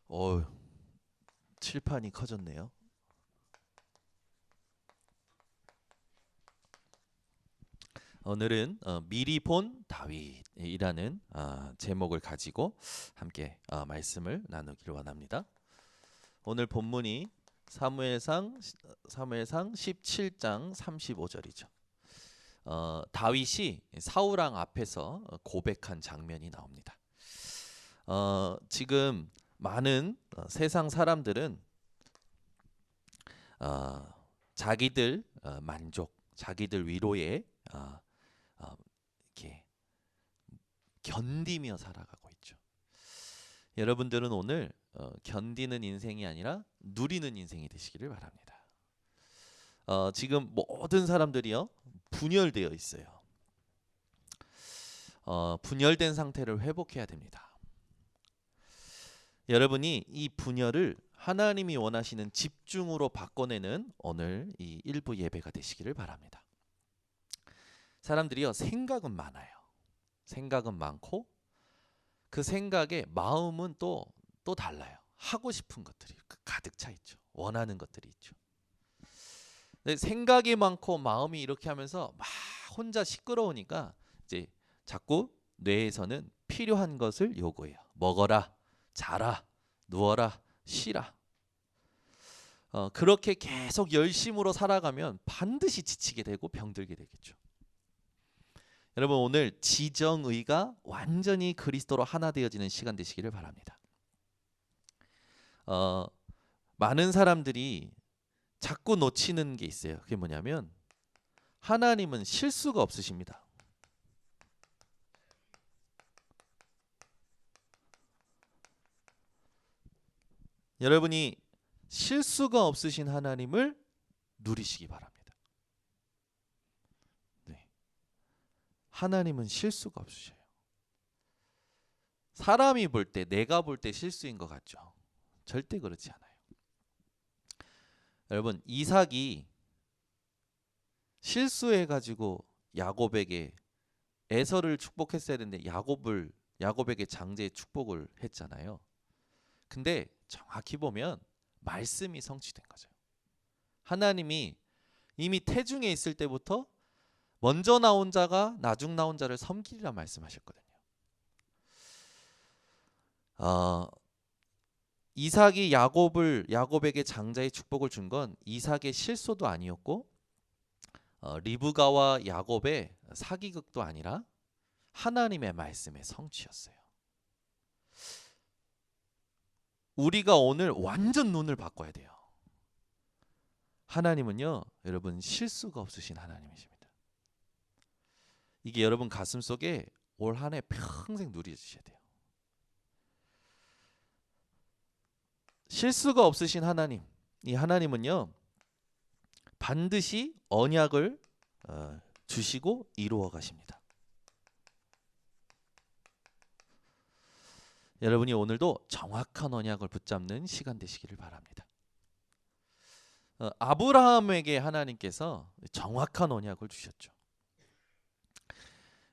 어, 칠판이 커졌네요. 오늘은 미리 본 다윗이라는 제목을 가지고 함께 말씀을 나누기를 원합니다. 오늘 본문이 사무엘상 17장 35절이죠. 다윗이 사울 왕 앞에서 고백한 장면이 나옵니다. 지금 많은 세상 사람들은 자기들 만족, 자기들 위로에 이렇게 견디며 살아가고 있죠. 여러분들은 오늘 견디는 인생이 아니라 누리는 인생이 되시기를 바랍니다. 지금 모든 사람들이요 분열되어 있어요. 분열된 상태를 회복해야 됩니다. 여러분이 이 분열을 하나님이 원하시는 집중으로 바꿔내는 오늘 이 일부 예배가 되시기를 바랍니다. 사람들이요 생각은 많아요. 생각은 많고 그 생각에 마음은 또 달라요. 하고 싶은 것들이 가득 차 있죠. 원하는 것들이 있죠. 근데 생각이 많고 마음이 이렇게 하면서 막 혼자 시끄러우니까 이제 자꾸 뇌에서는 필요한 것을 요구해요. 먹어라, 자라, 누워라, 쉬라. 그렇게 계속 열심으로 살아가면 반드시 지치게 되고 병들게 되겠죠. 여러분 오늘 지정의가 완전히 그리스도로 하나 되어지는 시간 되시기를 바랍니다. 많은 사람들이 자꾸 놓치는 게 있어요. 그게 뭐냐면 하나님은 실수가 없으십니다. 여러분이 실수가 없으신 하나님을 누리시기 바랍니다. 네. 하나님은 실수가 없으셔요. 사람이 볼 때, 내가 볼 때 실수인 것 같죠? 절대 그렇지 않아요. 여러분 이삭이 실수해가지고 야곱에게 에서를 축복했어야 되는데 야곱에게 장제의 축복을 했잖아요. 근데 정확히 보면 말씀이 성취된 거죠. 하나님이 이미 태중에 있을 때부터 먼저 나온 자가 나중 나온 자를 섬기리라 말씀하셨거든요. 이삭이 야곱에게 장자의 축복을 준 건 이삭의 실수도 아니었고 리브가와 야곱의 사기극도 아니라 하나님의 말씀의 성취였어요. 우리가 오늘 완전 눈을 바꿔야 돼요. 하나님은요, 여러분 실수가 없으신 하나님이십니다. 이게 여러분 가슴속에 올 한 해 평생 누려주셔야 돼요. 실수가 없으신 하나님, 이 하나님은요 반드시 언약을 주시고 이루어 가십니다. 여러분이 오늘도 정확한 언약을 붙잡는 시간 되시기를 바랍니다. 아브라함에게 하나님께서 정확한 언약을 주셨죠.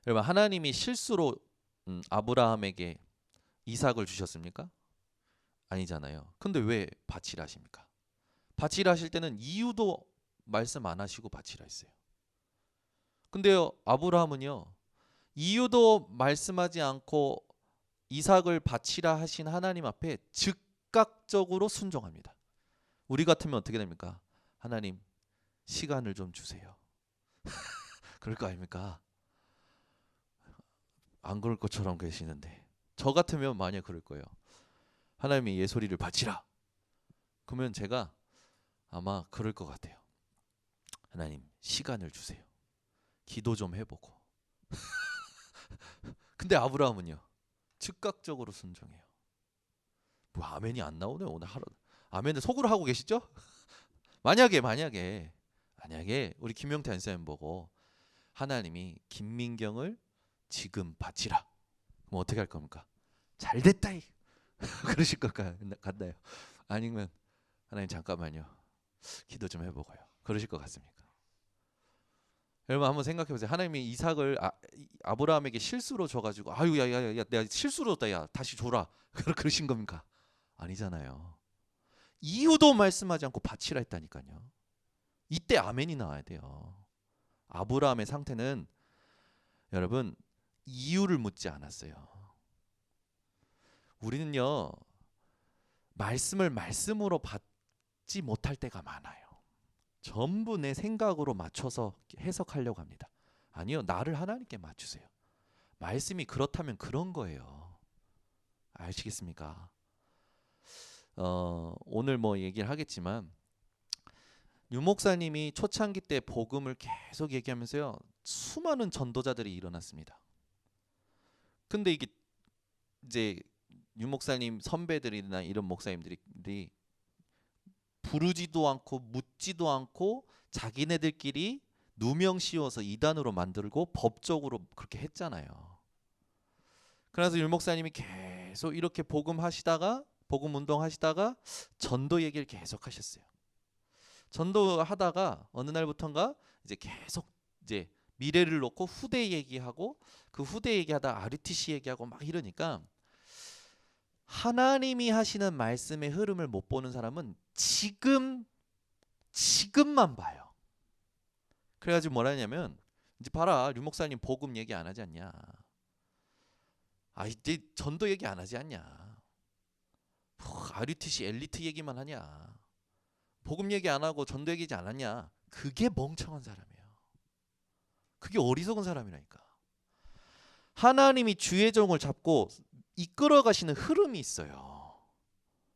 여러분 하나님이 실수로 아브라함에게 이삭을 주셨습니까? 아니잖아요. 근데 왜 바치라 하십니까? 바치라 하실 때는 이유도 말씀 안 하시고 바치라 했어요. 근데요 아브라함은요 이유도 말씀하지 않고 이삭을 바치라 하신 하나님 앞에 즉각적으로 순종합니다. 우리 같으면 어떻게 됩니까? 하나님 시간을 좀 주세요. 그럴 거 아닙니까? 안 그럴 것처럼 계시는데 저 같으면 만약 그럴 거예요. 하나님이 예소리를 바치라. 그러면 제가 아마 그럴 것 같아요. 하나님 시간을 주세요. 기도 좀 해보고. 근데 아브라함은요 즉각적으로 순종해요. 뭐 아멘이 안 나오네 오늘 하루. 아멘을 속으로 하고 계시죠? 만약에 우리 김명태 안쌤 보고 하나님이 김민경을 지금 바치라. 그럼 어떻게 할 겁니까? 잘됐다이. 그러실 것 같나요? 아니면 하나님 잠깐만요. 기도 좀 해보고요. 그러실 것 같습니까? 여러분 한번 생각해 보세요. 하나님이 이삭을 아브라함에게 실수로 줘가지고 아유 야야야 내가 실수로 줬다 야 다시 줘라. 그러신 겁니까? 아니잖아요. 이유도 말씀하지 않고 바치라 했다니까요. 이때 아멘이 나와야 돼요. 아브라함의 상태는 여러분 이유를 묻지 않았어요. 우리는요 말씀을 말씀으로 받지 못할 때가 많아요. 전부 내 생각으로 맞춰서 해석하려고 합니다. 아니요, 나를 하나님께 맞추세요. 말씀이 그렇다면 그런 거예요. 아시겠습니까? 오늘 뭐 얘기를 하겠지만 유 목사님이 초창기 때 복음을 계속 얘기하면서요 수많은 전도자들이 일어났습니다. 근데 이게 이제 유 목사님 선배들이나 이런 목사님들이 부르지도 않고 묻지도 않고 자기네들끼리 누명 씌워서 이단으로 만들고 법적으로 그렇게 했잖아요. 그래서 유 목사님이 계속 이렇게 복음 운동 하시다가 전도 얘기를 계속 하셨어요. 전도하다가 어느 날부턴가 이제 계속 이제 미래를 놓고 후대 얘기하고 그 후대 얘기하다 RUTC 얘기하고 막 이러니까 하나님이 하시는 말씀의 흐름을 못 보는 사람은 지금만 봐요. 그래가지고 뭐라 하냐면 이제 봐라 류 목사님 복음 얘기 안 하지 않냐. 아 이제 전도 얘기 안 하지 않냐. RUTC 엘리트 얘기만 하냐. 복음 얘기 안 하고 전도 얘기지 않았냐. 그게 멍청한 사람이에요. 그게 어리석은 사람이라니까. 하나님이 주의 종을 잡고 이끌어 가시는 흐름이 있어요.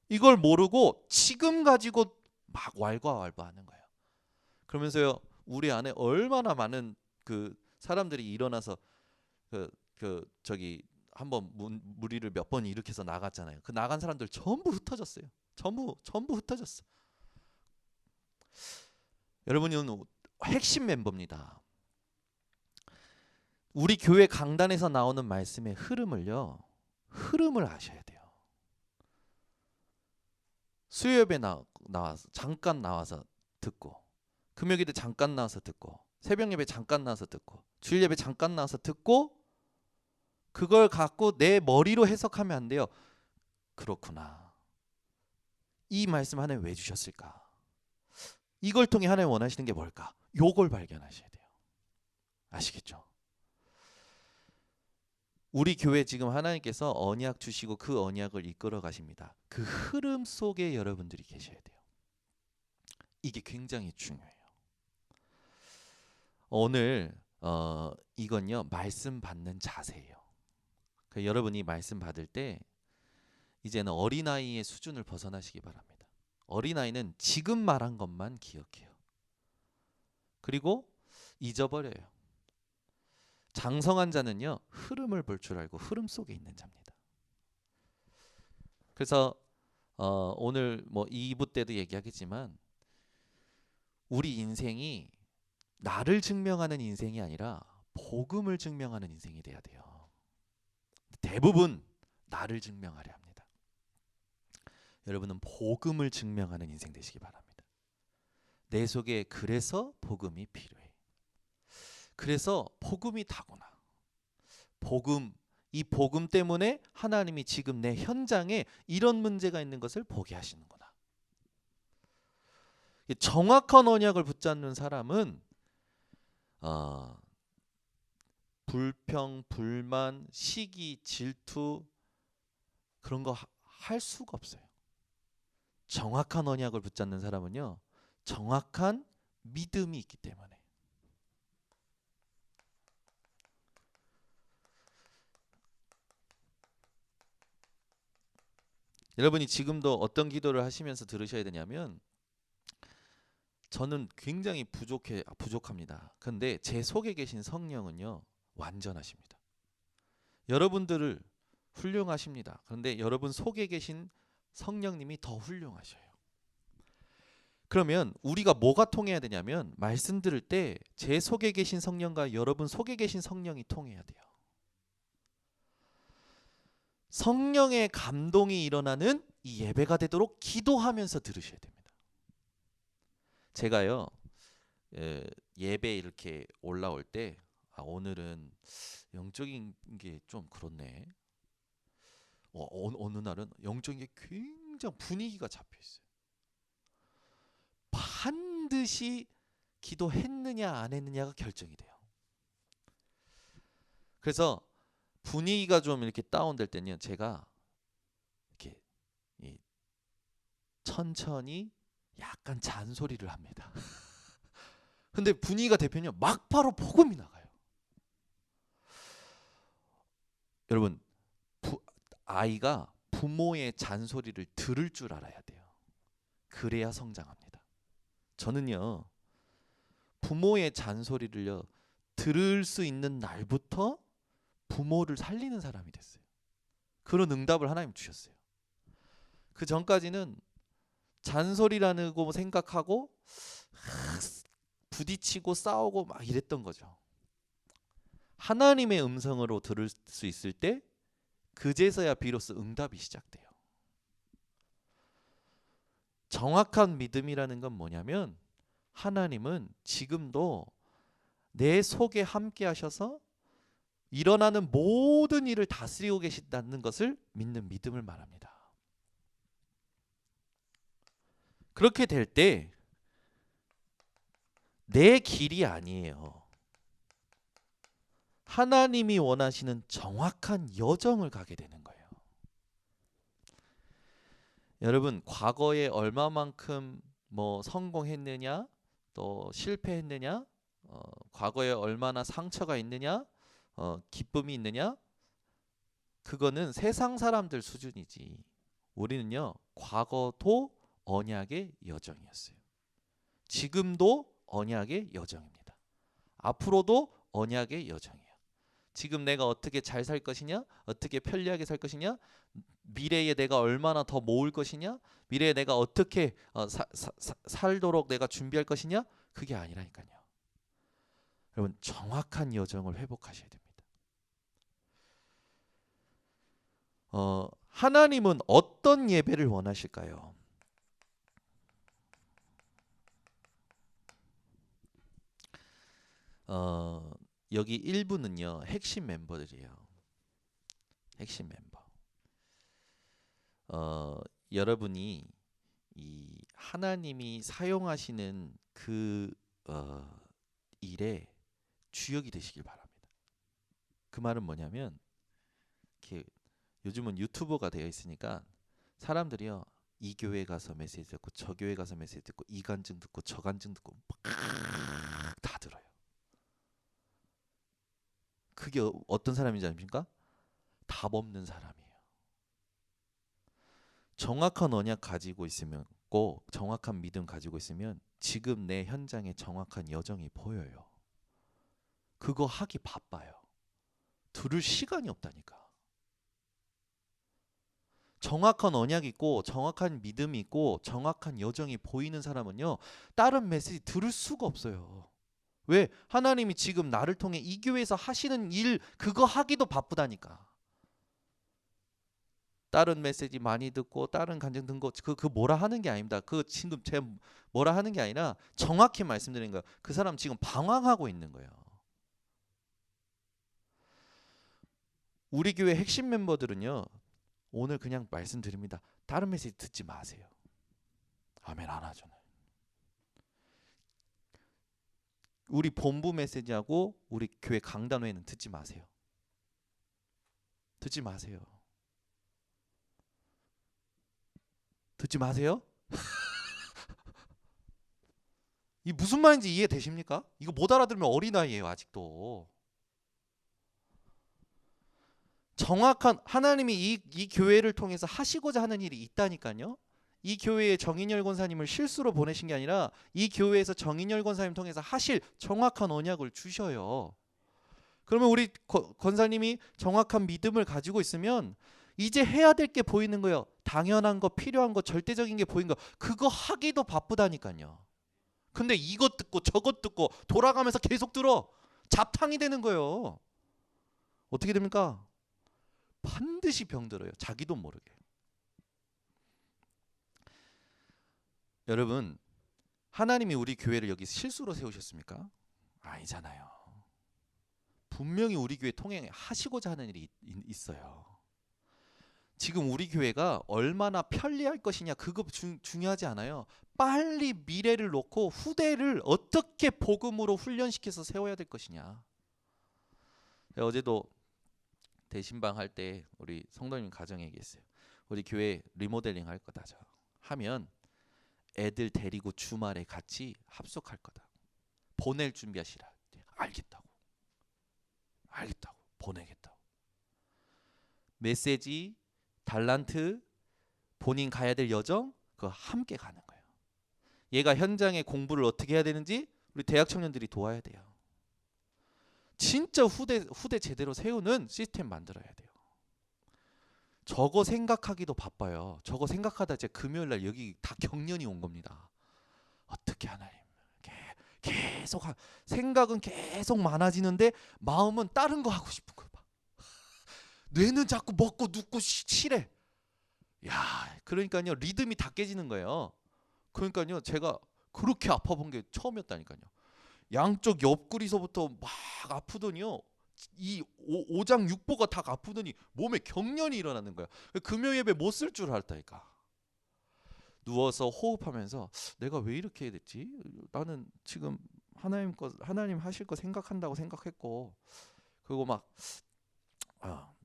이걸 모르고 지금 가지고 막 왈가왈부하는 거예요. 그러면서요 우리 안에 얼마나 많은 그 사람들이 일어나서 저기 한번 무리를 몇 번 일으켜서 나갔잖아요. 그 나간 사람들 전부 흩어졌어요. 전부 흩어졌어. 여러분이 핵심 멤버입니다. 우리 교회 강단에서 나오는 말씀의 흐름을 아셔야 돼요. 수요예배 나와서 잠깐 나와서 듣고 금요일에 잠깐 나와서 듣고 새벽예배 잠깐 나와서 듣고 주일예배 잠깐 나와서 듣고 그걸 갖고 내 머리로 해석하면 안 돼요. 그렇구나. 이 말씀 하나님 왜 주셨을까? 이걸 통해 하나님 원하시는 게 뭘까? 요걸 발견하셔야 돼요. 아시겠죠? 우리 교회 지금 하나님께서 언약 주시고 그 언약을 이끌어 가십니다. 그 흐름 속에 여러분들이 계셔야 돼요. 이게 굉장히 중요해요. 오늘 이건요 말씀 받는 자세예요. 그러니까 여러분이 말씀 받을 때 이제는 어린아이의 수준을 벗어나시기 바랍니다. 어린아이는 지금 말한 것만 기억해요. 그리고 잊어버려요. 장성한 자는요 흐름을 볼 줄 알고 흐름 속에 있는 자입니다. 그래서 오늘 뭐 2부 때도 얘기하겠지만 우리 인생이 나를 증명하는 인생이 아니라 복음을 증명하는 인생이 돼야 돼요. 대부분 나를 증명하려 합니다. 여러분은 복음을 증명하는 인생 되시기 바랍니다. 내 속에 그래서 복음이 필요해. 그래서 복음이 타고나. 이 복음 때문에 하나님이 지금 내 현장에 이런 문제가 있는 것을 보게 하시는구나. 정확한 언약을 붙잡는 사람은 불평, 불만, 시기, 질투 그런 거 할 수가 없어요. 정확한 언약을 붙잡는 사람은요. 정확한 믿음이 있기 때문에. 여러분이 지금도 어떤 기도를 하시면서 들으셔야 되냐면 저는 굉장히 부족합니다. 근데 제 속에 계신 성령은요. 완전하십니다. 여러분들을 훌륭하십니다. 그런데 여러분 속에 계신 성령님이 더 훌륭하셔요. 그러면 우리가 뭐가 통해야 되냐면 말씀 들을 때 제 속에 계신 성령과 여러분 속에 계신 성령이 통해야 돼요. 성령의 감동이 일어나는 이 예배가 되도록 기도하면서 들으셔야 됩니다. 제가요 예배 이렇게 올라올 때 오늘은 영적인 게 좀 그렇네. 어느 날은 영적인 게 굉장히 분위기가 잡혀 있어요. 반드시 기도했느냐 안 했느냐가 결정이 돼요. 그래서 분위기가 좀 이렇게 다운될 때는 제가 이렇게 천천히 약간 잔소리를 합니다. 근데 분위기가 대표님 막바로 복음이 나가요. 여러분, 아이가 부모의 잔소리를 들을 줄 알아야 돼요. 그래야 성장합니다. 저는요, 부모의 잔소리를요 들을 수 있는 날부터 부모를 살리는 사람이 됐어요. 그런 응답을 하나님 주셨어요. 그 전까지는 잔소리라는 거 생각하고 부딪히고 싸우고 막 이랬던 거죠. 하나님의 음성으로 들을 수 있을 때 그제서야 비로소 응답이 시작돼요. 정확한 믿음이라는 건 뭐냐면 하나님은 지금도 내 속에 함께 하셔서 일어나는 모든 일을 다스리고 계신다는 것을 믿는 믿음을 말합니다. 그렇게 될 때 내 길이 아니에요. 하나님이 원하시는 정확한 여정을 가게 되는 거예요. 여러분, 과거에 얼마만큼 성공했느냐, 또 실패했느냐, 과거에 얼마나 상처가 있느냐, 기쁨이 있느냐, 그거는 세상 사람들 수준이지. 우리는요, 과거도 언약의 여정이었어요. 지금도 언약의 여정입니다. 앞으로도 언약의 여정이에요. 지금 내가 어떻게 잘 살 것이냐, 어떻게 편리하게 살 것이냐, 미래에 내가 얼마나 더 모을 것이냐, 미래에 내가 어떻게 살도록 내가 준비할 것이냐, 그게 아니라니까요. 여러분, 정확한 여정을 회복하셔야 됩니다. 하나님은 어떤 예배를 원하실까요? 여기 1부는요 핵심 멤버들이에요. 핵심 멤버. 여러분이 이 하나님이 사용하시는 그 일에 주역이 되시길 바랍니다. 그 말은 뭐냐면 이렇게 요즘은 유튜버가 되어 있으니까 사람들이요 이 교회 가서 메시지 듣고 저 교회 가서 메시지 듣고 이 간증 듣고 저 간증 듣고 막 다 들어요. 그게 어떤 사람인지 아십니까? 답 없는 사람이에요. 정확한 언약 가지고 있으면 꼭 정확한 믿음 가지고 있으면 지금 내 현장에 정확한 여정이 보여요. 그거 하기 바빠요. 들을 시간이 없다니까. 정확한 언약이 있고 정확한 믿음이 있고 정확한 여정이 보이는 사람은요 다른 메시지 들을 수가 없어요. 왜? 하나님이 지금 나를 통해 이 교회에서 하시는 일 그거 하기도 바쁘다니까. 다른 메시지 많이 듣고 다른 간증 듣는 거 그 뭐라 하는 게 아닙니다. 그 지금 제 뭐라 하는 게 아니라 정확히 말씀드리는 거예요. 그 사람 지금 방황하고 있는 거예요. 우리 교회 핵심 멤버들은요. 오늘 그냥 말씀드립니다. 다른 메시지 듣지 마세요. 아멘 안 하죠. 우리 본부 메시지하고 우리 교회 강단회는 듣지 마세요. 듣지 마세요. 듣지 마세요. 이 무슨 말인지 이해되십니까? 이거 못 알아들으면 어린아이예요 아직도. 정확한 하나님이 이 교회를 통해서 하시고자 하는 일이 있다니까요. 이 교회에 정인열 권사님을 실수로 보내신 게 아니라 이 교회에서 정인열 권사님 통해서 하실 정확한 언약을 주셔요. 그러면 우리 권사님이 정확한 믿음을 가지고 있으면 이제 해야 될 게 보이는 거예요. 당연한 거, 필요한 거, 절대적인 게 보이는 거. 그거 하기도 바쁘다니까요. 근데 이것 듣고 저것 듣고 돌아가면서 계속 들어. 잡탕이 되는 거예요. 어떻게 됩니까? 반드시 병들어요. 자기도 모르게. 여러분, 하나님이 우리 교회를 여기 실수로 세우셨습니까? 아니잖아요. 분명히 우리 교회 통행하시고자 하는 일이 있어요. 지금 우리 교회가 얼마나 편리할 것이냐 그거 중요하지 않아요. 빨리 미래를 놓고 후대를 어떻게 복음으로 훈련시켜서 세워야 될 것이냐. 어제도 대신방 할 때 우리 성도님 가정 얘기했어요. 우리 교회 리모델링 할 거다. 하면 애들 데리고 주말에 같이 합숙할 거다. 보낼 준비하시라. 알겠다고. 보내겠다고. 메시지, 달란트, 본인 가야 될 여정 그거 함께 가는 거예요. 얘가 현장에 공부를 어떻게 해야 되는지 우리 대학 청년들이 도와야 돼요. 진짜 후대 제대로 세우는 시스템 만들어야 돼요. 저거 생각하기도 바빠요. 저거 생각하다 이제 금요일 날 여기 다 경련이 온 겁니다. 어떻게 하나님 계속 생각은 계속 많아지는데 마음은 다른 거 하고 싶은 거 봐. 뇌는 자꾸 먹고 눕고 싫해. 야, 그러니까요 리듬이 다 깨지는 거예요. 그러니까요 제가 그렇게 아파본 게 처음이었다니까요. 양쪽 옆구리서부터 막 아프더니요. 이 오장 육보가 다 아프더니 몸에 경련이 일어나는 거야. 금요 예배 못 쓸 줄 알았다니까. 누워서 호흡하면서 내가 왜 이렇게 됐지? 나는 지금 하나님 하실 거 생각한다고 생각했고 그리고 막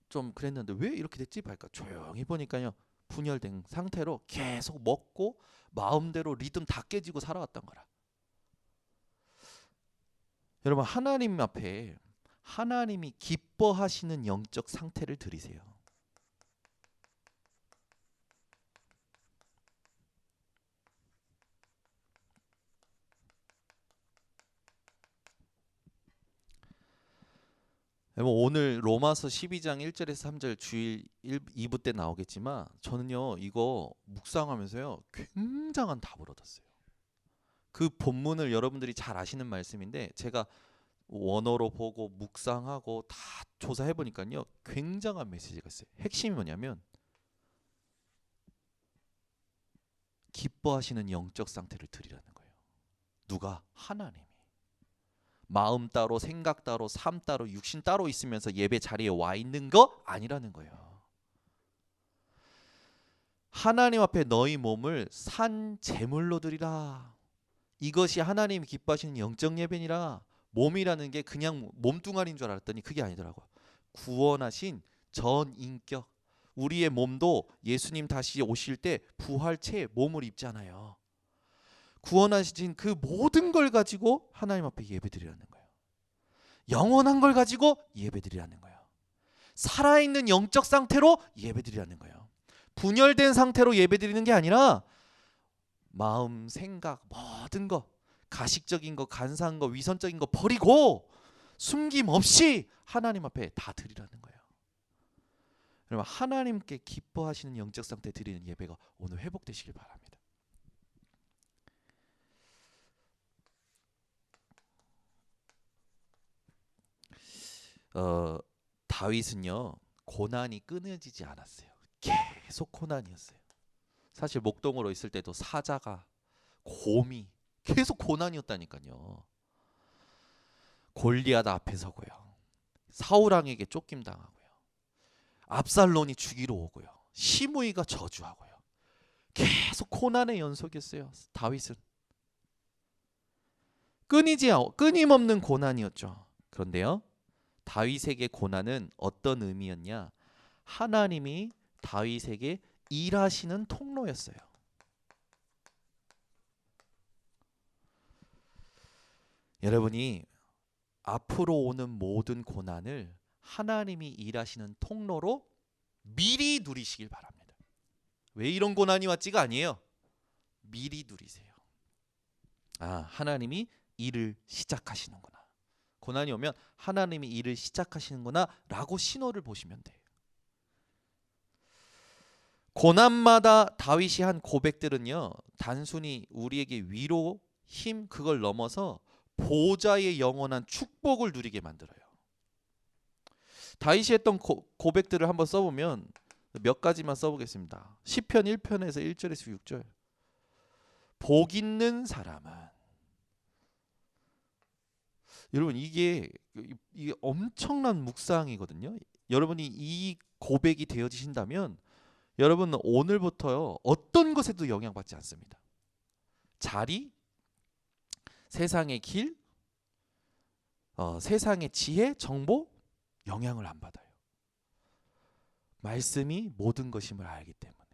좀 그랬는데 왜 이렇게 됐지? 그러니까 조용히 보니까요 분열된 상태로 계속 먹고 마음대로 리듬 다 깨지고 살아왔던 거라. 여러분 하나님 앞에 하나님이 기뻐하시는 영적 상태를 드리세요. 오늘 로마서 12장 1절에서 3절 주일 2부 때 나오겠지만 저는요 이거 묵상하면서요 굉장한 답을 얻었어요. 그 본문을 여러분들이 잘 아시는 말씀인데 제가 원어로 보고 묵상하고 다 조사해 보니까요 굉장한 메시지가 있어요. 핵심이 뭐냐면 기뻐하시는 영적 상태를 드리라는 거예요. 누가? 하나님이. 마음 따로 생각 따로 삶 따로 육신 따로 있으면서 예배 자리에 와 있는 거 아니라는 거예요. 하나님 앞에 너희 몸을 산 제물로 드리라. 이것이 하나님이 기뻐하시는 영적 예배니라. 몸이라는 게 그냥 몸뚱아리인 줄 알았더니 그게 아니더라고요. 구원하신 전인격. 우리의 몸도 예수님 다시 오실 때 부활체 몸을 입잖아요. 구원하신 그 모든 걸 가지고 하나님 앞에 예배드리라는 거예요. 영원한 걸 가지고 예배드리라는 거예요. 살아있는 영적 상태로 예배드리라는 거예요. 분열된 상태로 예배드리는 게 아니라 마음, 생각, 모든 거 가식적인 거, 간사한 거, 위선적인 거 버리고 숨김없이 하나님 앞에 다 드리라는 거예요. 여러분 하나님께 기뻐하시는 영적 상태 드리는 예배가 오늘 회복되시길 바랍니다. 다윗은요 고난이 끊어지지 않았어요. 계속 고난이었어요. 사실 목동으로 있을 때도 사자가 곰이 계속 고난이었다니까요. 골리앗 앞에 서고요. 사울 왕에게 쫓김 당하고요. 압살론이 죽이러 오고요. 시므이가 저주하고요. 계속 고난의 연속이었어요. 다윗은 끊임없는 고난이었죠. 그런데요. 다윗에게 고난은 어떤 의미였냐? 하나님이 다윗에게 일하시는 통로였어요. 여러분이 앞으로 오는 모든 고난을 하나님이 일하시는 통로로 미리 누리시길 바랍니다. 왜 이런 고난이 왔지가 아니에요. 미리 누리세요. 하나님이 일을 시작하시는구나. 고난이 오면 하나님이 일을 시작하시는구나 라고 신호를 보시면 돼요. 고난마다 다윗이 한 고백들은요 단순히 우리에게 위로, 힘 그걸 넘어서 보좌의 영원한 축복을 누리게 만들어요. 다윗이 했던 고백들을 한번 써보면 몇 가지만 써보겠습니다. 시편 1편에서 1절에서 6절. 복 있는 사람은, 여러분 이게 엄청난 묵상이거든요. 여러분이 이 고백이 되어지신다면 여러분 오늘부터요 어떤 것에도 영향받지 않습니다. 자리, 세상의 길, 세상의 지혜, 정보 영향을 안 받아요. 말씀이 모든 것임을 알기 때문에.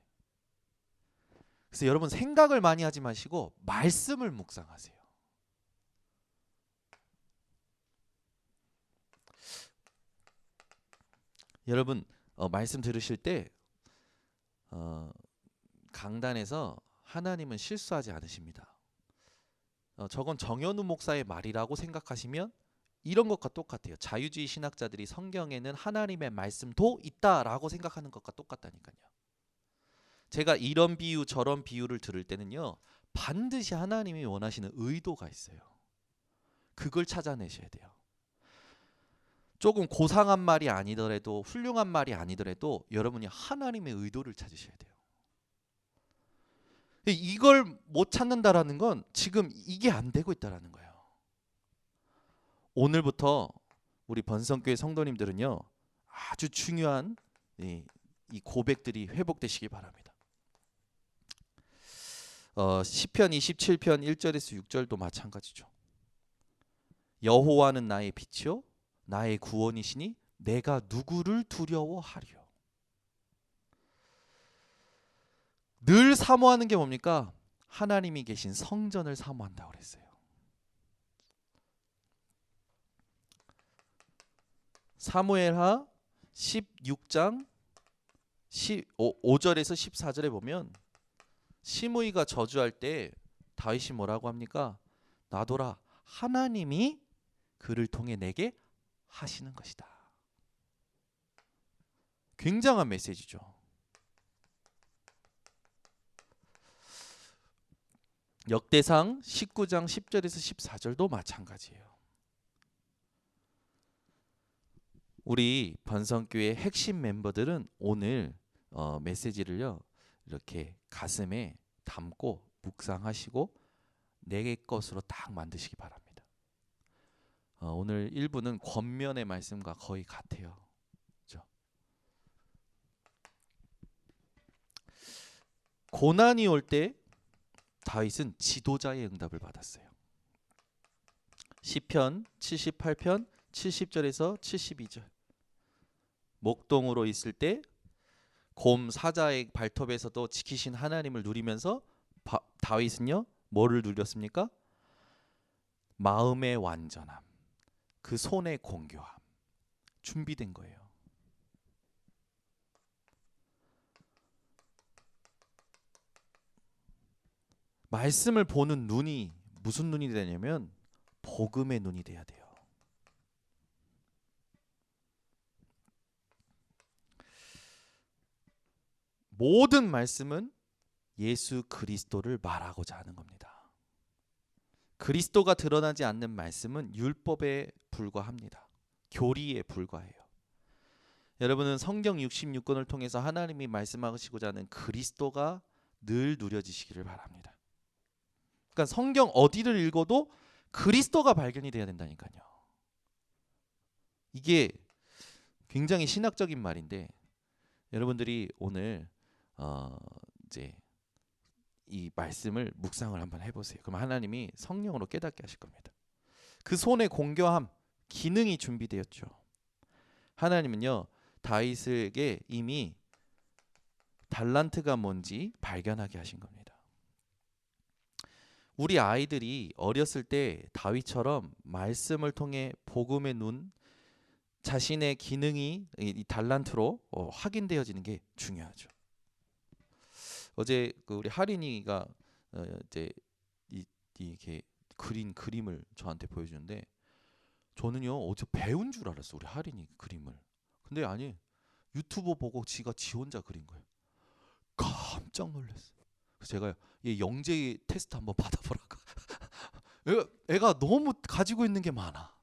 그래서 여러분 생각을 많이 하지 마시고 말씀을 묵상하세요. 여러분 말씀 들으실 때 강단에서 하나님은 실수하지 않으십니다. 저건 정현우 목사의 말이라고 생각하시면 이런 것과 똑같아요. 자유주의 신학자들이 성경에는 하나님의 말씀도 있다라고 생각하는 것과 똑같다니까요. 제가 이런 비유 저런 비유를 들을 때는요 반드시 하나님이 원하시는 의도가 있어요. 그걸 찾아내셔야 돼요. 조금 고상한 말이 아니더라도 훌륭한 말이 아니더라도 여러분이 하나님의 의도를 찾으셔야 돼요. 이걸 못 찾는다라는 건 지금 이게 안 되고 있다라는 거예요. 오늘부터 우리 번성교회 성도님들은요 아주 중요한 이 고백들이 회복되시기 바랍니다. 시편 27편 1절에서 6절도 마찬가지죠. 여호와는 나의 빛이요 나의 구원이시니 내가 누구를 두려워하리요. 늘 사모하는 게 뭡니까? 하나님이 계신 성전을 사모한다고 그랬어요. 사무엘하 16장 5절에서 14절에 보면 시므이가 저주할 때 다윗이 뭐라고 합니까? 나도라 하나님이 그를 통해 내게 하시는 것이다. 굉장한 메시지죠. 역대상 19장 10절에서 14절도 마찬가지예요. 우리 번성교회 핵심 멤버들은 오늘 메시지를요 이렇게 가슴에 담고 묵상하시고 내 것으로 딱 만드시기 바랍니다. 오늘 1부는 권면의 말씀과 거의 같아요. 그렇죠? 고난이 올 때 다윗은 지도자의 응답을 받았어요. 시편 78편 70절에서 72절. 목동으로 있을 때 곰 사자의 발톱에서도 지키신 하나님을 누리면서 다윗은요 뭐를 누렸습니까? 마음의 완전함, 그 손의 공교함, 준비된 거예요. 말씀을 보는 눈이 무슨 눈이 되냐면 복음의 눈이 돼야 돼요. 모든 말씀은 예수 그리스도를 말하고자 하는 겁니다. 그리스도가 드러나지 않는 말씀은 율법에 불과합니다. 교리에 불과해요. 여러분은 성경 66권을 통해서 하나님이 말씀하시고자 하는 그리스도가 늘 누려지시기를 바랍니다. 그러니까 성경 어디를 읽어도 그리스도가 발견이 돼야 된다니까요. 이게 굉장히 신학적인 말인데 여러분들이 오늘 이제 이 말씀을 묵상을 한번 해보세요. 그럼 하나님이 성령으로 깨닫게 하실 겁니다. 그 손의 공교함, 기능이 준비되었죠. 하나님은요 다윗에게 이미 달란트가 뭔지 발견하게 하신 겁니다. 우리 아이들이 어렸을 때 다윗처럼 말씀을 통해 복음의 눈, 자신의 기능이 이 달란트로 확인되어지는 게 중요하죠. 어제 우리 하린이가 이제 이렇게 그린 그림을 저한테 보여주는데 저는요 어제 배운 줄 알았어 우리 하린이 그림을. 근데 아니 유튜브 보고 지 혼자 그린 거예요. 깜짝 놀랐어. 그래서 제가 얘 영재 테스트 한번 받아보라고. 애가 너무 가지고 있는 게 많아.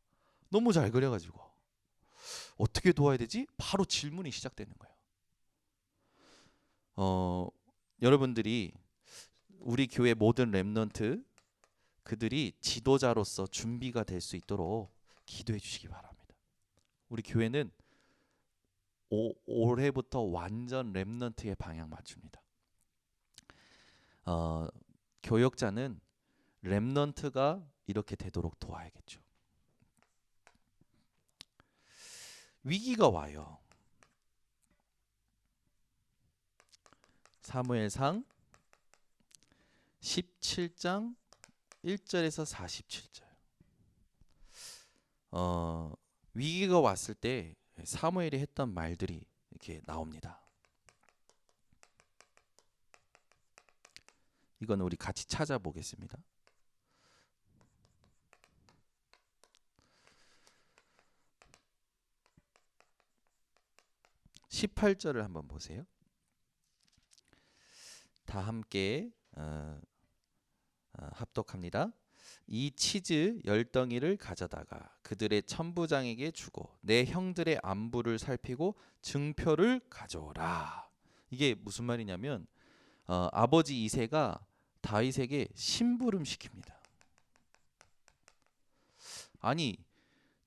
너무 잘 그려가지고 어떻게 도와야 되지? 바로 질문이 시작되는 거예요. 여러분들이 우리 교회 모든 렘넌트 그들이 지도자로서 준비가 될 수 있도록 기도해 주시기 바랍니다. 우리 교회는 올해부터 완전 렘넌트의 방향 맞춥니다. 교역자는 렘넌트가 이렇게 되도록 도와야겠죠. 위기가 와요. 사무엘상 17장 1절에서 47절. 위기가 왔을 때 사무엘이 했던 말들이 이렇게 나옵니다. 이건 우리 같이 찾아보겠습니다. 18절을 한번 보세요. 다 함께 합독합니다. 이 치즈 10덩이를 가져다가 그들의 천부장에게 주고 내 형들의 안부를 살피고 증표를 가져오라. 이게 무슨 말이냐면 아버지 이새가 다윗에게 심부름 시킵니다. 아니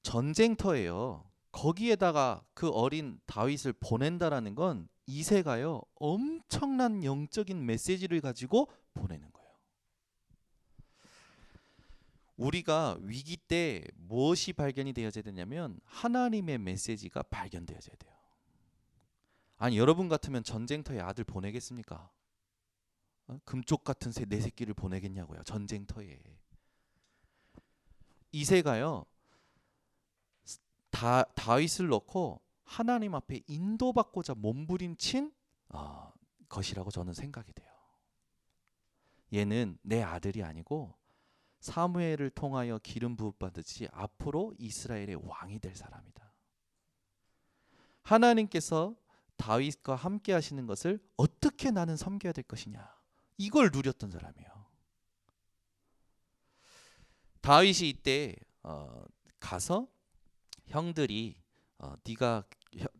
전쟁터예요. 거기에다가 그 어린 다윗을 보낸다라는 건 이새가요 엄청난 영적인 메시지를 가지고 보내는 거예요. 우리가 위기 때 무엇이 발견이 되어져야 되냐면 하나님의 메시지가 발견되어져야 돼요. 아니 여러분 같으면 전쟁터에 아들 보내겠습니까? 금쪽 같은 내 새끼를 보내겠냐고요. 전쟁터에. 이새가요 다윗을 넣고 하나님 앞에 인도받고자 몸부림친 것이라고 저는 생각이 돼요. 얘는 내 아들이 아니고 사무엘을 통하여 기름 부음받듯이 앞으로 이스라엘의 왕이 될 사람이다. 하나님께서 다윗과 함께 하시는 것을 어떻게 나는 섬겨야 될 것이냐, 이걸 누렸던 사람이에요. 다윗이 이때 가서 형들이 네가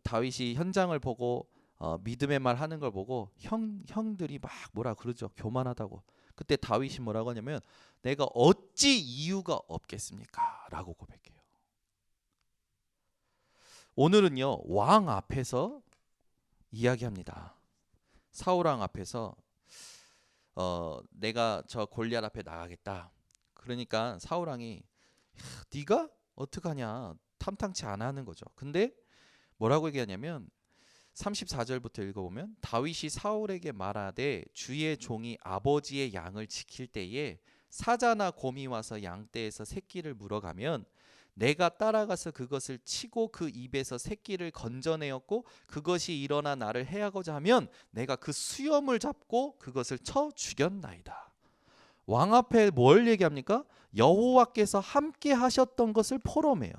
다윗이 현장을 보고 믿음의 말 하는 걸 보고 형들이 막 뭐라 그러죠. 교만하다고. 그때 다윗이 뭐라고 하냐면 내가 어찌 이유가 없겠습니까? 라고 고백해요. 오늘은요 왕 앞에서 이야기합니다. 사울 왕 앞에서 내가 저 골리앗 앞에 나가겠다. 그러니까 사울 왕이 네가 어떡하냐, 탐탁치 않아 하는 거죠. 근데 뭐라고 얘기하냐면 34절부터 읽어보면 다윗이 사울에게 말하되 주의 종이 아버지의 양을 지킬 때에 사자나 곰이 와서 양떼에서 새끼를 물어가면 내가 따라가서 그것을 치고 그 입에서 새끼를 건져내었고 그것이 일어나 나를 해하고자 하면 내가 그 수염을 잡고 그것을 쳐 죽였나이다. 왕 앞에 뭘 얘기합니까? 여호와께서 함께 하셨던 것을 포럼해요.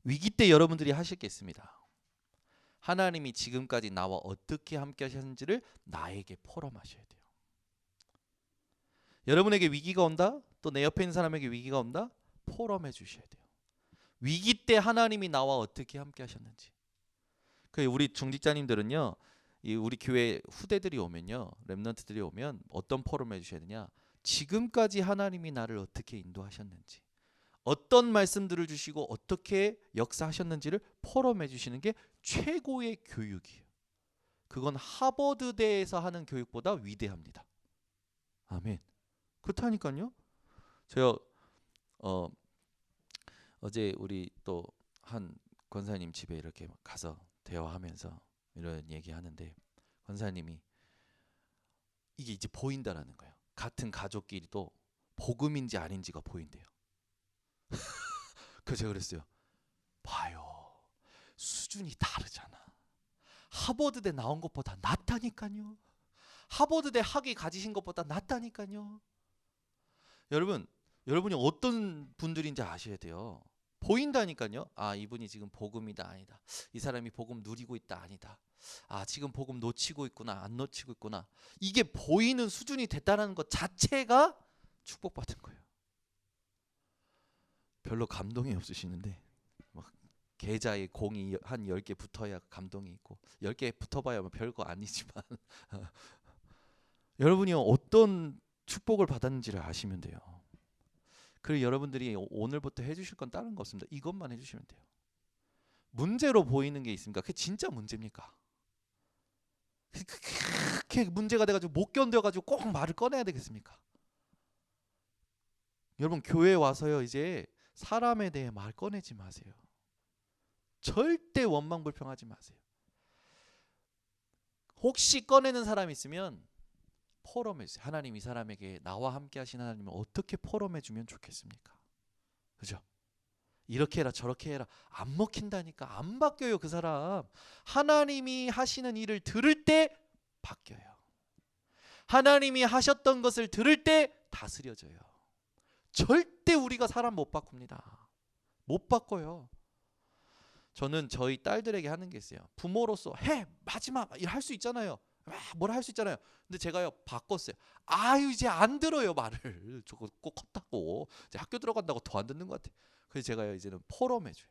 위기 때 여러분들이 하실 게 있습니다. 하나님이 지금까지 나와 어떻게 함께 하셨는지를 나에게 포럼하셔야 돼요. 여러분에게 위기가 온다? 또 내 옆에 있는 사람에게 위기가 온다? 포럼해 주셔야 돼요. 위기 때 하나님이 나와 어떻게 함께 하셨는지. 우리 중직자님들은요, 우리 교회 후대들이 오면요, 렘넌트들이 오면 어떤 포럼해 주셔야 되냐? 지금까지 하나님이 나를 어떻게 인도하셨는지, 어떤 말씀들을 주시고 어떻게 역사하셨는지를 포럼해 주시는 게 최고의 교육이에요. 그건 하버드대에서 하는 교육보다 위대합니다. 아멘. 그렇다니까요. 제가 어제 우리 또 한 권사님 집에 이렇게 가서 대화하면서 이런 얘기하는데 권사님이 이게 이제 보인다라는 거예요. 같은 가족끼리도 복음인지 아닌지가 보인대요. 그래서 제가 그랬어요. 봐요. 수준이 다르잖아. 하버드대 나온 것보다 낫다니까요. 하버드대 학위 가지신 것보다 낫다니까요. 여러분이 어떤 분들인지 아셔야 돼요. 보인다니까요. 아, 이분이 지금 복음이다 아니다. 이 사람이 복음 누리고 있다 아니다. 아, 지금 복음 놓치고 있구나 안 놓치고 있구나. 이게 보이는 수준이 됐다는 것 자체가 축복받은 거예요. 별로 감동이 없으시는데 막 계좌에 공이 한 10개 붙어야 감동이 있고 10개 붙어봐야 뭐 별거 아니지만 여러분이 어떤 축복을 받았는지를 아시면 돼요. 그리고 여러분들이 오늘부터 해주실 건 다른 거 없습니다. 이것만 해주시면 돼요. 문제로 보이는 게 있습니까? 그게 진짜 문제입니까? 그렇게 문제가 돼가지고 못 견뎌가지고 꼭 말을 꺼내야 되겠습니까? 여러분 교회 와서요 이제 사람에 대해 말 꺼내지 마세요. 절대 원망불평하지 마세요. 혹시 꺼내는 사람이 있으면 포럼해 주세요. 하나님 이 사람에게 나와 함께 하신 하나님을 어떻게 포럼해 주면 좋겠습니까? 그죠? 이렇게 해라 저렇게 해라 안 먹힌다니까. 안 바뀌어요 그 사람. 하나님이 하시는 일을 들을 때 바뀌어요. 하나님이 하셨던 것을 들을 때 다스려져요. 절대 우리가 사람 못 바꿉니다. 못 바꿔요. 저는 저희 딸들에게 하는 게 있어요. 부모로서 해 마지막 할 수 있잖아요. 뭐라 할 수 있잖아요. 근데 제가요 바꿨어요. 아유 이제 안 들어요 말을. 저거 꼭 컸다고 이제 학교 들어간다고 더 안 듣는 것 같아. 그래서 제가요 이제는 포럼해줘요.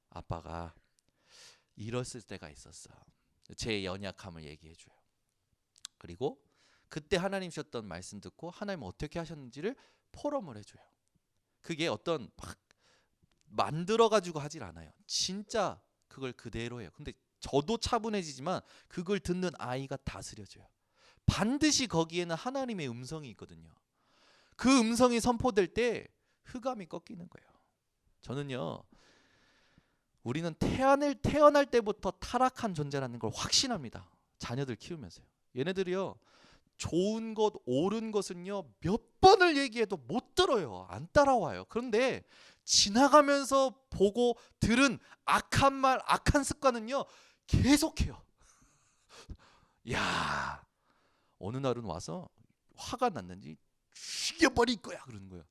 아빠가 이랬을 때가 있었어. 제 연약함을 얘기해줘요. 그리고 그때 하나님 주셨던 말씀 듣고 하나님 어떻게 하셨는지를 포럼을 해줘요. 그게 어떤 막 만들어가지고 하질 않아요. 진짜 그걸 그대로 해요. 근데 저도 차분해지지만 그걸 듣는 아이가 다스려져요. 반드시 거기에는 하나님의 음성이 있거든요. 그 음성이 선포될 때 흑암이 꺾이는 거예요. 저는요 우리는 태어날 때부터 타락한 존재라는 걸 확신합니다. 자녀들 키우면서요. 얘네들이요 좋은 것 옳은 것은요 몇 번을 얘기해도 못 들어요. 안 따라와요. 그런데 지나가면서 보고 들은 악한 말 악한 습관은요 계속해요. 야 어느 날은 와서 화가 났는지 죽여버릴 거야 그러는 거예요.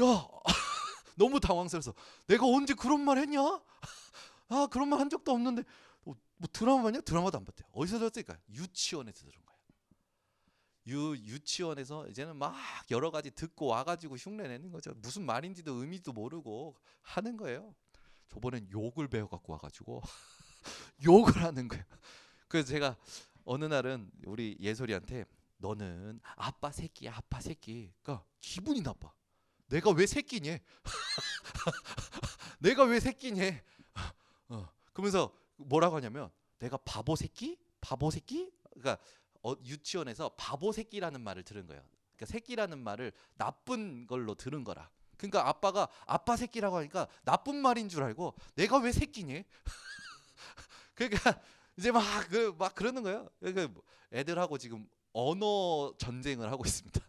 야 너무 당황스러워서 내가 언제 그런 말 했냐? 아 그런 말 한 적도 없는데 뭐 드라마 봤냐? 드라마도 안 봤대요. 어디서 들었을까? 유치원에서 들은 거예요. 유치원에서 이제는 막 여러 가지 듣고 와가지고 흉내 내는 거죠. 무슨 말인지도 의미도 모르고 하는 거예요. 저번엔 욕을 배워갖고 와가지고 욕을 하는 거예요. 그래서 제가 어느 날은 우리 예솔이한테 너는 아빠 새끼야 아빠 새끼. 그러니까 기분이 나빠. 내가 왜 새끼니? 내가 왜 새끼니? 그러면서 뭐라고 하냐면 내가 바보 새끼? 바보 새끼? 그러니까 유치원에서 바보 새끼라는 말을 들은 거예요. 그러니까 새끼라는 말을 나쁜 걸로 들은 거라. 그러니까 아빠가 아빠 새끼라고 하니까 나쁜 말인 줄 알고 내가 왜 새끼니? 그러니까 이제 막 그러는 거예요. 그러니까 애들하고 지금 언어 전쟁을 하고 있습니다.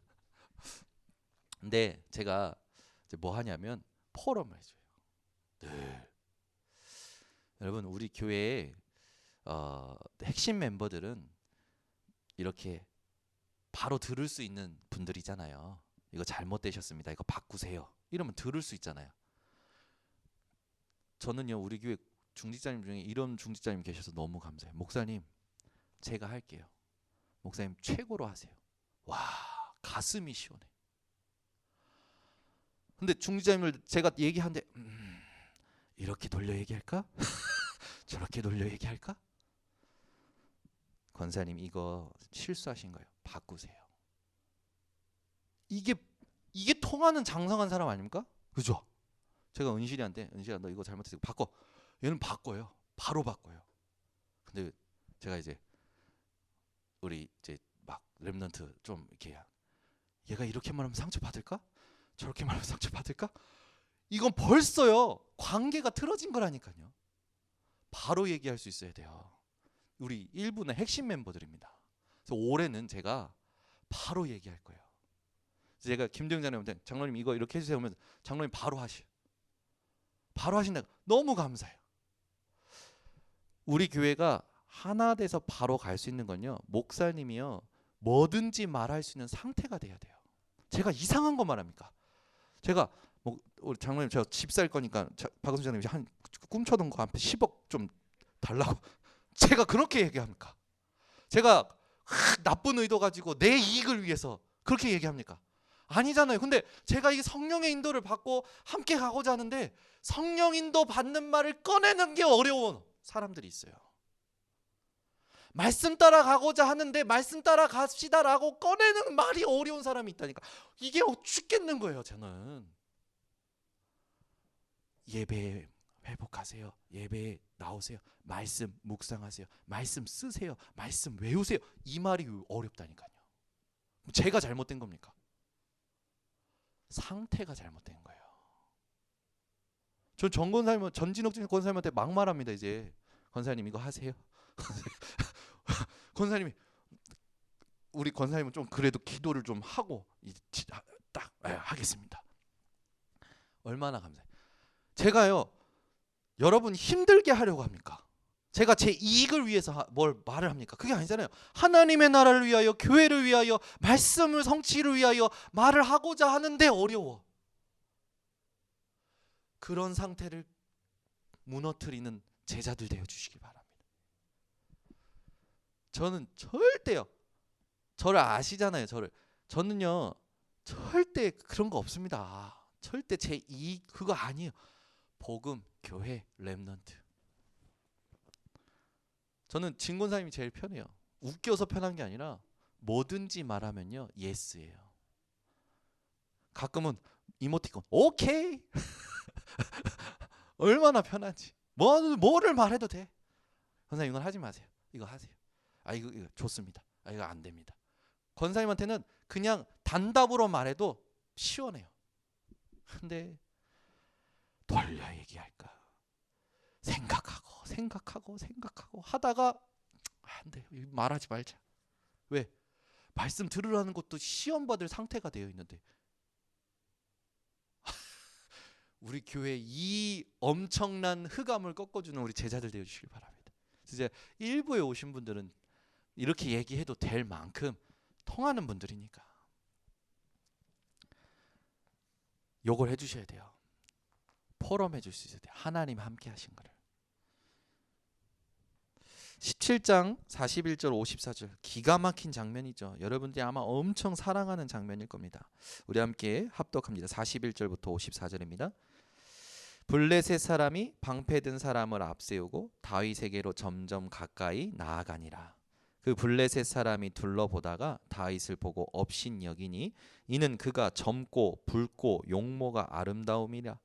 근데 제가 이제 뭐 하냐면 포럼을 해줘요. 늘. 여러분 우리 교회의 핵심 멤버들은 이렇게 바로 들을 수 있는 분들이잖아요. 이거 잘못되셨습니다. 이거 바꾸세요. 이러면 들을 수 있잖아요. 저는요 우리 교회 중직자님 중에 이런 중직자님 계셔서 너무 감사해요. 목사님 제가 할게요. 목사님 최고로 하세요. 와 가슴이 시원해. 근데 중직자님을 제가 얘기하는데 이렇게 돌려 얘기할까? 저렇게 돌려 얘기할까? 권사님 이거 실수하신 거예요. 바꾸세요. 이게 통하는 장성한 사람 아닙니까? 그죠? 제가 은실이한테 은실아 너 이거 잘못했어 바꿔. 얘는 바꿔요. 바로 바꿔요. 근데 제가 이제 우리 이제 막 렘넌트 좀 이렇게 얘가 이렇게 말하면 상처 받을까? 저렇게 말하면 상처 받을까? 이건 벌써요 관계가 틀어진 거라니까요. 바로 얘기할 수 있어야 돼요. 우리 1부는 핵심 멤버들입니다. 그래서 올해는 제가 바로 얘기할 거예요. 그래서 제가 김대영 장로님한테 장로님 이거 이렇게 해주세요 하면 장로님 바로 하셔. 바로 하신다고 너무 감사해요. 우리 교회가 하나 돼서 바로 갈 수 있는 건요 목사님이요 뭐든지 말할 수 있는 상태가 돼야 돼요. 제가 이상한 거 말합니까? 제가 뭐 우리 장로님 제가 집 살 거니까 박은수 장로님이 한 꿈쳐둔 거 한 10억 좀 달라고 제가 그렇게 얘기합니까? 제가 나쁜 의도 가지고 내 이익을 위해서 그렇게 얘기합니까? 아니잖아요. 근데 제가 이 성령의 인도를 받고 함께 가고자 하는데 성령 인도 받는 말을 꺼내는 게 어려운 사람들이 있어요. 말씀 따라 가고자 하는데 말씀 따라 갑시다라고 꺼내는 말이 어려운 사람이 있다니까. 이게 죽겠는 거예요. 저는 예배 회복하세요. 예배에 나오세요. 말씀 묵상하세요. 말씀 쓰세요. 말씀 외우세요. 이 말이 어렵다니까요. 제가 잘못된 겁니까? 상태가 잘못된 거예요. 전 전진욱 권사님한테 막말합니다. 이제 권사님 이거 하세요. 권사님이 우리 권사님은 좀 그래도 기도를 좀 하고 딱 하겠습니다. 얼마나 감사해요. 제가요 여러분 힘들게 하려고 합니까? 제가 제 이익을 위해서 뭘 말을 합니까? 그게 아니잖아요. 하나님의 나라를 위하여, 교회를 위하여, 말씀을 성취를 위하여 말을 하고자 하는데 어려워. 그런 상태를 무너뜨리는 제자들 되어 주시기 바랍니다. 저는 절대요. 저를 아시잖아요. 저는요 절대 그런 거 없습니다. 절대 제 이익 그거 아니에요. 복음, 교회, 렘넌트. 저는 진권사님이 제일 편해요. 웃겨서 편한 게 아니라 뭐든지 말하면요 예스예요. 가끔은 이모티콘 오케이. 얼마나 편하지. 뭐를 말해도 돼. 권사님 이건 하지 마세요. 이거 하세요. 이거 좋습니다. 이거 안 됩니다. 권사님한테는 그냥 단답으로 말해도 시원해요. 근데 돌려 얘기할까 생각하고 하다가 안 돼요. 말하지 말자. 왜? 말씀 들으라는 것도 시험 받을 상태가 되어 있는데 우리 교회 이 엄청난 흑암을 꺾어주는 우리 제자들 되어 주시길 바랍니다. 이제 일부에 오신 분들은 이렇게 얘기해도 될 만큼 통하는 분들이니까 요걸 해주셔야 돼요. 포럼해 줄 수 있어야 돼요. 하나님 함께 하신 거를. 17장 41절 54절 기가 막힌 장면이죠. 여러분들이 아마 엄청 사랑하는 장면일 겁니다. 우리 함께 합독합니다. 41절부터 54절입니다. 블레셋 사람이 방패든 사람을 앞세우고 다윗에게로 점점 가까이 나아가니라. 그 블레셋 사람이 둘러보다가 다윗을 보고 업신여기니 이는 그가 젊고 붉고 용모가 아름다움이라.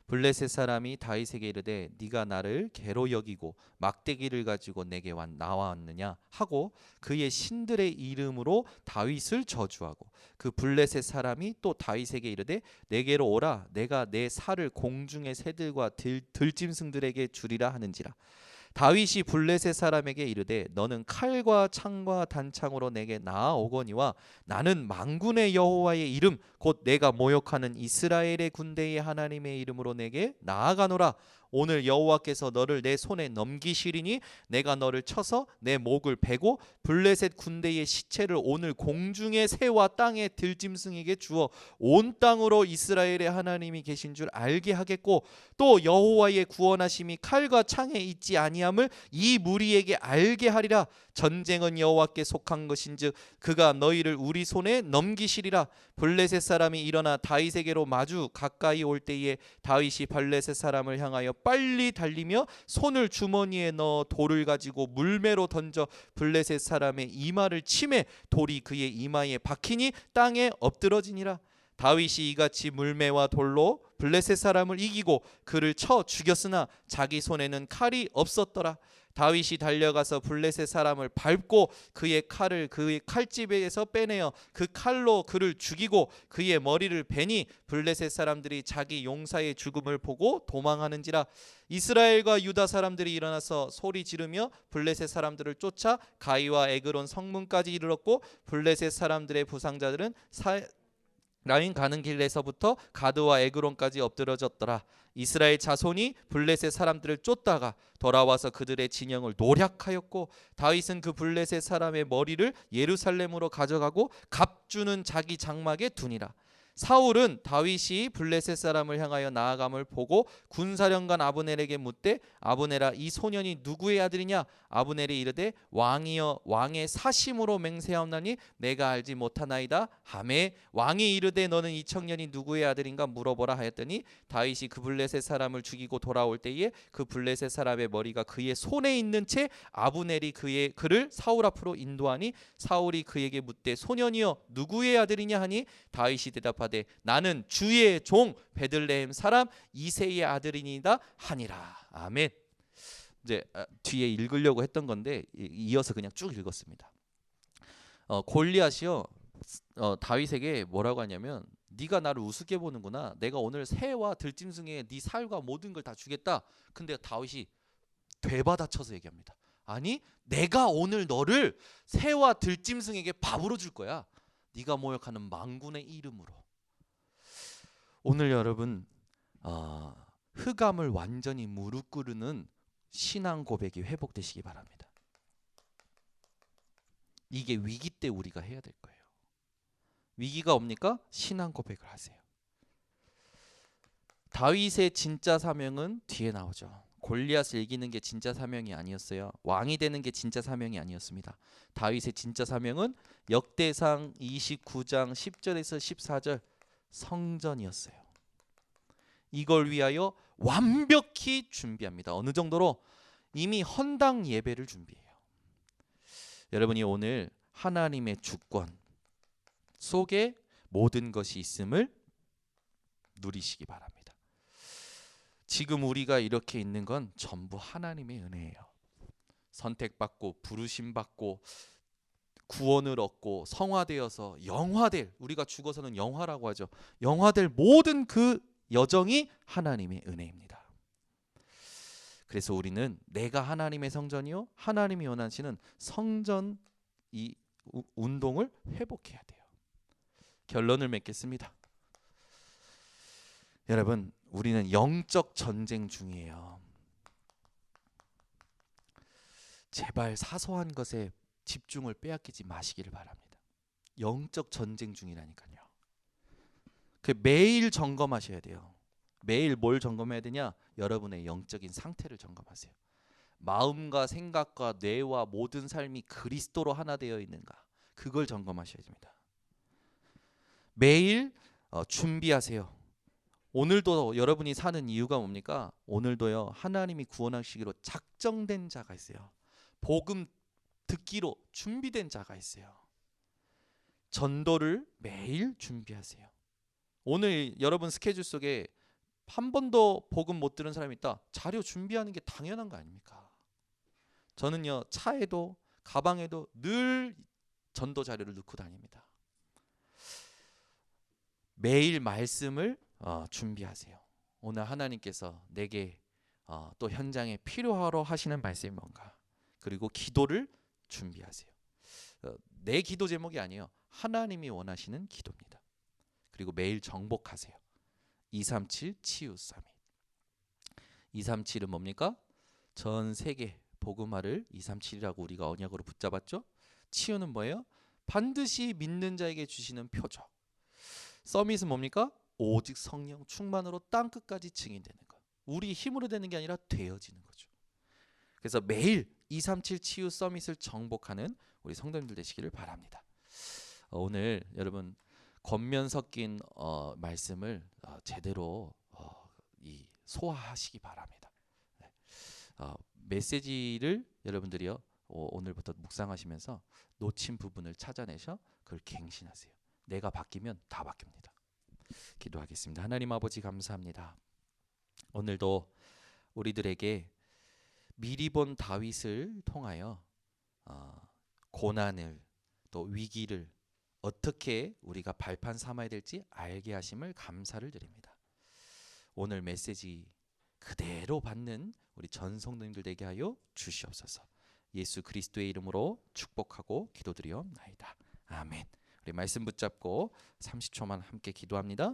블레셋 사람이 다윗에게 이르되 네가 나를 개로 여기고 막대기를 가지고 내게 나왔느냐 하고 그의 신들의 이름으로 다윗을 저주하고 그 블레셋 사람이 또 다윗에게 이르되 내게로 오라 내가 내 살을 공중의 새들과 들짐승들에게 주리라 하는지라. 다윗이 블레셋 사람에게 이르되 너는 칼과 창과 단창으로 내게 나아오거니와 나는 만군의 여호와의 이름 곧 내가 모욕하는 이스라엘의 군대의 하나님의 이름으로 내게 나아가노라. 오늘 여호와께서 너를 내 손에 넘기시리니 내가 너를 쳐서 내 목을 베고 블레셋 군대의 시체를 오늘 공중의 새와 땅의 들짐승에게 주어 온 땅으로 이스라엘의 하나님이 계신 줄 알게 하겠고 또 여호와의 구원하심이 칼과 창에 있지 아니함을 이 무리에게 알게 하리라. 전쟁은 여호와께 속한 것인즉 그가 너희를 우리 손에 넘기시리라. 블레셋 사람이 일어나 다윗에게로 마주 가까이 올 때에 다윗이 블레셋 사람을 향하여 빨리 달리며 손을 주머니에 넣어 돌을 가지고 물매로 던져 블레셋 사람의 이마를 치매 돌이 그의 이마에 박히니 땅에 엎드러지니라. 다윗이 이같이 물매와 돌로 블레셋 사람을 이기고 그를 쳐 죽였으나 자기 손에는 칼이 없었더라. 다윗이 달려가서 블레셋 사람을 밟고 그의 칼을 그의 칼집에서 빼내어 그 칼로 그를 죽이고 그의 머리를 베니 블레셋 사람들이 자기 용사의 죽음을 보고 도망하는지라. 이스라엘과 유다 사람들이 일어나서 소리 지르며 블레셋 사람들을 쫓아 가이와 에그론 성문까지 이르렀고 블레셋 사람들의 부상자들은 라인 가는 길에서부터 가드와 에그론까지 엎드러졌더라. 이스라엘 자손이 블레셋 사람들을 쫓다가 돌아와서 그들의 진영을 노략하였고 다윗은 그 블레셋 사람의 머리를 예루살렘으로 가져가고 갑주는 자기 장막에 두니라. 사울은 다윗이 블레셋 사람을 향하여 나아감을 보고 군사령관 아브넬에게 묻되 아브넬아 이 소년이 누구의 아들이냐. 아브넬이 이르되 왕이여 왕의 사심으로 맹세하옵나니 내가 알지 못하나이다 하매 왕이 이르되 너는 이 청년이 누구의 아들인가 물어보라 하였더니 다윗이 그 블레셋 사람을 죽이고 돌아올 때에 그 블레셋 사람의 머리가 그의 손에 있는 채 아브넬이 그를 사울 앞으로 인도하니 사울이 그에게 묻되 소년이여 누구의 아들이냐 하니 다윗이 대답하되 대답하되 나는 주의 종 베들레헴 사람 이새의 아들이니이다 하니라. 아멘. 이제 뒤에 읽으려고 했던 건데 이어서 그냥 쭉 읽었습니다. 골리앗이요, 다윗에게 뭐라고 하냐면 네가 나를 우습게 보는구나. 내가 오늘 새와 들짐승에 네 살과 모든 걸 다 주겠다. 근데 다윗이 되받아쳐서 얘기합니다. 아니, 내가 오늘 너를 새와 들짐승에게 밥으로 줄 거야. 네가 모욕하는 만군의 이름으로. 오늘 여러분 흑암을 완전히 무릎 꿇는 신앙 고백이 회복되시기 바랍니다. 이게 위기 때 우리가 해야 될 거예요. 위기가 옵니까? 신앙 고백을 하세요. 다윗의 진짜 사명은 뒤에 나오죠. 골리앗을 이기는 게 진짜 사명이 아니었어요. 왕이 되는 게 진짜 사명이 아니었습니다. 다윗의 진짜 사명은 역대상 29장 10절에서 14절 성전이었어요. 이걸 위하여 완벽히 준비합니다. 어느 정도로? 이미 헌당 예배를 준비해요. 여러분이 오늘 하나님의 주권 속에 모든 것이 있음을 누리시기 바랍니다. 지금 우리가 이렇게 있는 건 전부 하나님의 은혜예요. 선택받고 부르심받고 구원을 얻고 성화되어서 영화될, 우리가 죽어서는 영화라고 하죠. 영화될 모든 그 여정이 하나님의 은혜입니다. 그래서 우리는 내가 하나님의 성전이요 하나님이 원하시는 성전 이 운동을 회복해야 돼요. 결론을 맺겠습니다. 여러분, 우리는 영적 전쟁 중이에요. 제발 사소한 것에 집중을 빼앗기지 마시기를 바랍니다. 영적 전쟁 중이라니까요. 그 매일 점검하셔야 돼요. 매일 뭘 점검해야 되냐? 여러분의 영적인 상태를 점검하세요. 마음과 생각과 뇌와 모든 삶이 그리스도로 하나 되어 있는가? 그걸 점검하셔야 됩니다. 매일 준비하세요. 오늘도 여러분이 사는 이유가 뭡니까? 오늘도요 하나님이 구원하시기로 작정된 자가 있어요. 복음 듣기로 준비된 자가 있어요. 전도를 매일 준비하세요. 오늘 여러분 스케줄 속에 한 번도 복음 못 들은 사람이 있다. 자료 준비하는 게 당연한 거 아닙니까? 저는요 차에도 가방에도 늘 전도 자료를 넣고 다닙니다. 매일 말씀을 준비하세요. 오늘 하나님께서 내게 또 현장에 필요하러 하시는 말씀이 뭔가. 그리고 기도를 준비하세요. 내 기도 제목이 아니에요. 하나님이 원하시는 기도입니다. 그리고 매일 정복하세요. 237 치유 서밋. 237은 뭡니까? 전 세계 복음화를 237이라고 우리가 언약으로 붙잡았죠. 치유는 뭐예요? 반드시 믿는 자에게 주시는 표적. 서밋은 뭡니까? 오직 성령 충만으로 땅 끝까지 증인되는 것. 우리 힘으로 되는 게 아니라 되어지는 거죠. 그래서 매일 237 치유 서밋을 정복하는 우리 성도님들 되시기를 바랍니다. 오늘 여러분 겉면 섞인 말씀을 제대로 소화하시기 바랍니다. 네. 메시지를 여러분들이요 오늘부터 묵상하시면서 놓친 부분을 찾아내셔 그걸 갱신하세요. 내가 바뀌면 다 바뀝니다. 기도하겠습니다. 하나님 아버지 감사합니다. 오늘도 우리들에게 미리 본 다윗을 통하여 고난을 또 위기를 어떻게 우리가 발판 삼아야 될지 알게 하심을 감사를 드립니다. 오늘 메시지 그대로 받는 우리 전 성도님들 되게 하여 주시옵소서. 예수 그리스도의 이름으로 축복하고 기도드리옵나이다. 아멘. 우리 말씀 붙잡고 30초만 함께 기도합니다.